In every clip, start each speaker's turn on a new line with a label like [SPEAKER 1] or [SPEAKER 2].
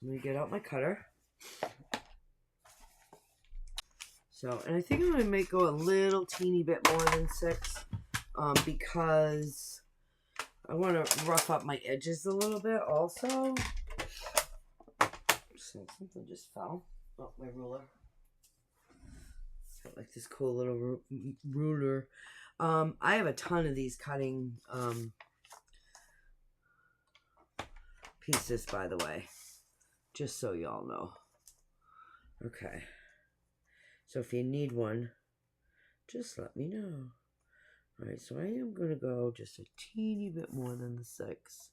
[SPEAKER 1] Let me get out my cutter. So, and I think I'm going to go a little teeny bit more than 6 because I want to rough up my edges a little bit also. So something just fell. Oh, my ruler. Got like this cool little ruler. I have a ton of these cutting pieces, by the way. Just so y'all know. Okay. So if you need one, just let me know. Alright, so I am going to go just a teeny bit more than the 6.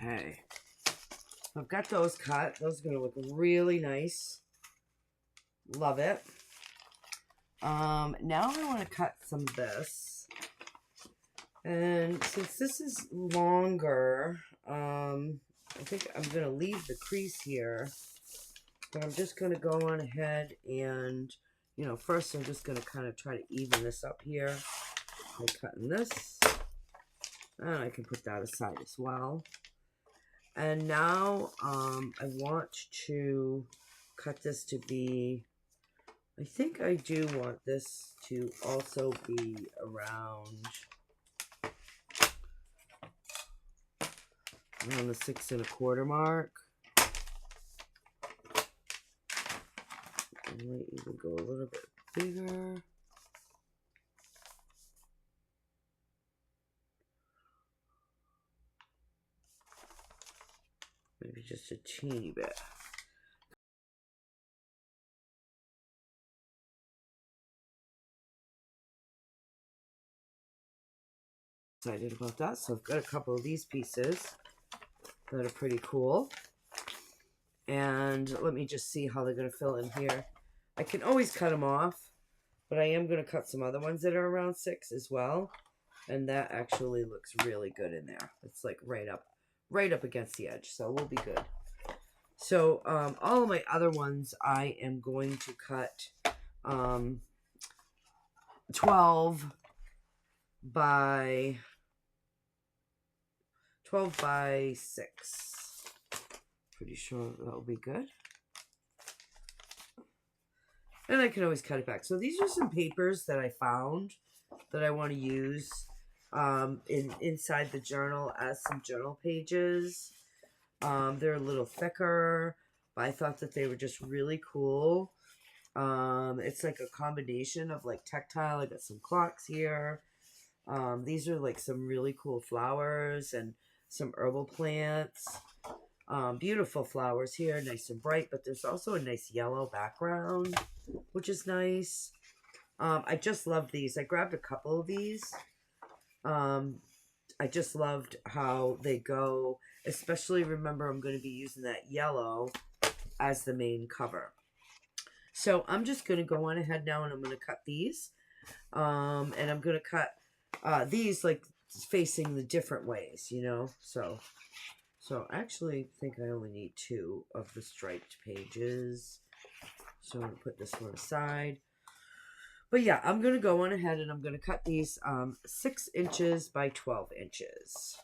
[SPEAKER 1] Okay. I've got those cut. Those are going to look really nice. Love it. Now I want to cut some of this. And since this is longer, I think I'm going to leave the crease here. But I'm just going to go on ahead and, you know, first I'm just going to kind of try to even this up here. By cutting this. And I can put that aside as well. And now I want to cut this to be, I think I do want this to also be around the 6 1/4 mark. I might even go a little bit bigger. Maybe just a teeny bit. Excited about that. So I've got a couple of these pieces that are pretty cool. And let me just see how they're going to fill in here. I can always cut them off, but I am going to cut some other ones that are around 6 as well. And that actually looks really good in there. It's like right up against the edge, so we'll be good. So all of my other ones I am going to cut 12 by 6. Pretty sure that'll be good. And I can always cut it back. So these are some papers that I found that I want to use inside the journal as some journal pages. They're a little thicker, but I thought that they were just really cool. It's like a combination of like tactile. I got some clocks here. These are like some really cool flowers and some herbal plants. Beautiful flowers here, nice and bright, but there's also a nice yellow background, which is nice. I just love these. I grabbed a couple of these. I just loved how they go, especially remember I'm going to be using that yellow as the main cover. So I'm just going to go on ahead now and I'm going to cut these. And I'm going to cut these like facing the different ways, you know. So I actually think I only need 2 of the striped pages. So I'm going to put this one aside. But yeah, I'm going to go on ahead and I'm going to cut these 6 inches by 12 inches.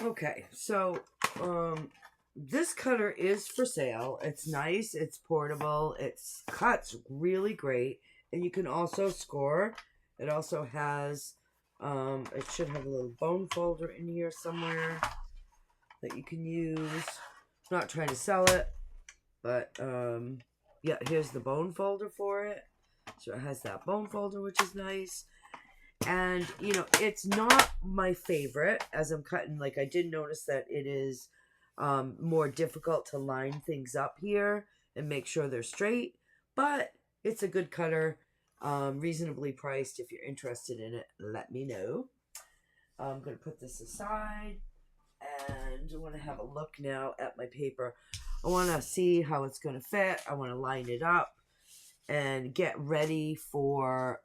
[SPEAKER 1] Okay, so this cutter is for sale. It's nice, it's portable, it cuts really great, and you can also score. It also has it should have a little bone folder in here somewhere that you can use. I'm not trying to sell it, but yeah, here's the bone folder for it. So it has that bone folder, which is nice. And, you know, it's not my favorite as I'm cutting. Like, I did notice that it is more difficult to line things up here and make sure they're straight. But it's a good cutter, reasonably priced. If you're interested in it, let me know. I'm going to put this aside. And I want to have a look now at my paper. I want to see how it's going to fit. I want to line it up and get ready for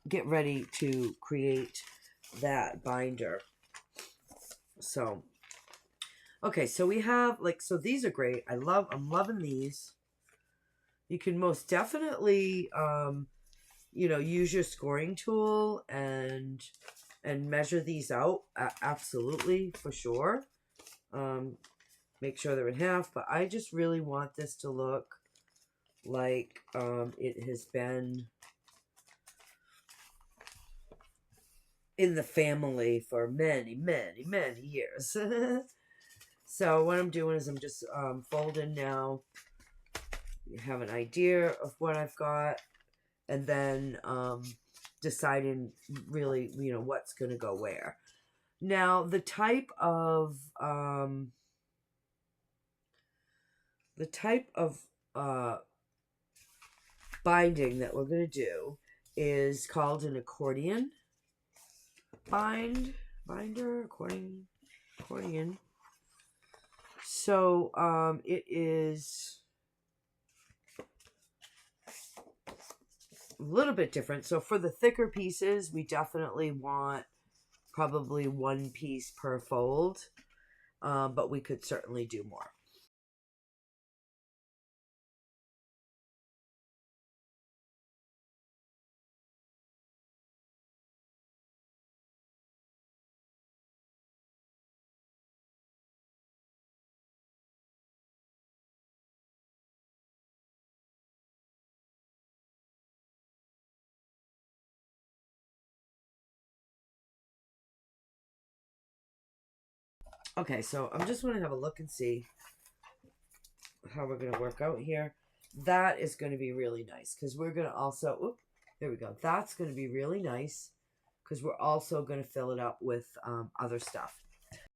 [SPEAKER 1] get ready to create that binder. So okay, so we have so these are great. I'm loving these. You can most definitely use your scoring tool and measure these out, absolutely, for sure. Make sure they're in half, but I just really want this to look like it has been in the family for many, many, many years. So what I'm doing is I'm just folding now. You have an idea of what I've got, and then deciding really, what's going to go where. Now, the type of binding that we're going to do is called an accordion binder, accordion. So it is a little bit different. So for the thicker pieces, we definitely want probably one piece per fold, but we could certainly do more. Okay, so I'm just going to have a look and see how we're going to work out here. That is going to be really nice because we're going to also, there we go. That's going to be really nice because we're also going to fill it up with other stuff.